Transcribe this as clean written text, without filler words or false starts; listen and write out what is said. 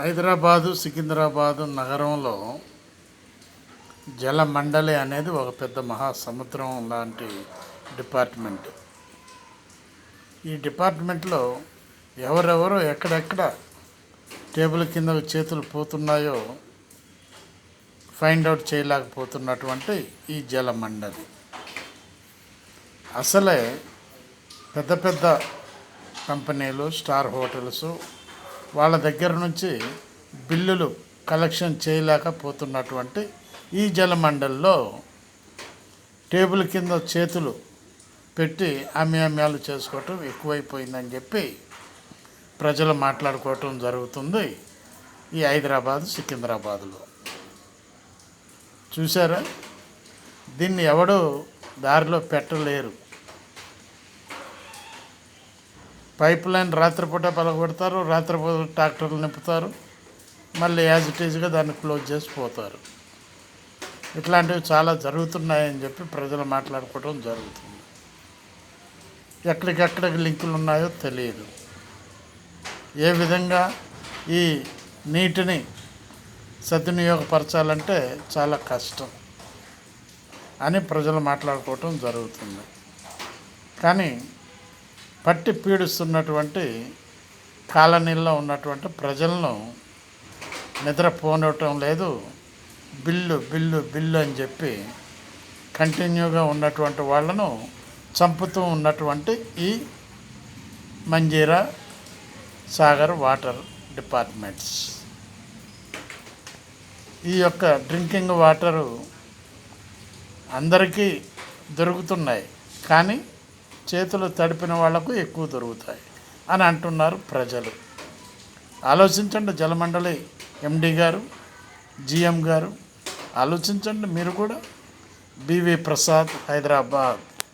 హైదరాబాదు సికింద్రాబాదు నగరంలో జలమండలి అనేది ఒక పెద్ద మహాసముద్రం లాంటి డిపార్ట్మెంట్. ఈ డిపార్ట్మెంట్లో ఎవరెవరు ఎక్కడెక్కడ టేబుల్ కింద చేతులు పోతున్నాయో ఫైండ్ అవుట్ చేయలేకపోతున్నటువంటి ఈ జలమండలి అసలే పెద్ద పెద్ద కంపెనీలు, స్టార్ హోటల్స్ వాళ్ళ దగ్గర నుంచి బిల్లులు కలెక్షన్ చేయలేకపోతున్నటువంటి ఈ జలమండలిలో టేబుల్ కింద చేతులు పెట్టి అమ్యాలు చేసుకోవటం ఎక్కువైపోయిందని చెప్పి ప్రజలు మాట్లాడుకోవటం జరుగుతుంది. ఈ హైదరాబాదు సికింద్రాబాదులో చూసారా, దీన్ని ఎవడూ దారిలో పెట్టలేరు. పైప్ లైన్ రాత్రిపూట పలగొడతారు, రాత్రిపూట ట్రాక్టర్లు నింపుతారు, మళ్ళీ యాజ్ ఇట్ ఈజ్గా దాన్ని క్లోజ్ చేసి పోతారు. ఇట్లాంటివి చాలా జరుగుతున్నాయని చెప్పి ప్రజలు మాట్లాడుకోవడం జరుగుతుంది. ఎక్కడికెక్కడికి లింకులు ఉన్నాయో తెలియదు. ఏ విధంగా ఈ నీటిని సద్వినియోగపరచాలంటే చాలా కష్టం అని ప్రజలు మాట్లాడుకోవటం జరుగుతుంది. కానీ పట్టి పీడిస్తున్నటువంటి కాలనీల్లో ఉన్నటువంటి ప్రజలను నిద్రపోనివ్వటం లేదు. బిల్లు బిల్లు బిల్లు అని చెప్పి కంటిన్యూగా ఉన్నటువంటి వాళ్ళను చంపుతూ ఉన్నటువంటి ఈ మంజీరా, సాగర్ వాటర్ డిపార్ట్మెంట్స్ ఈ యొక్క డ్రింకింగ్ వాటరు అందరికీ దొరుకుతున్నాయి, కానీ చేతులు తడిపిన వాళ్లకు ఎక్కువ దొరుకుతాయి అని అంటున్నారు ప్రజలు. ఆలోచించండి జలమండలి ఎండి గారు, జిఎం గారు, ఆలోచించండి మీరు కూడా. బివి ప్రసాద్, హైదరాబాద్.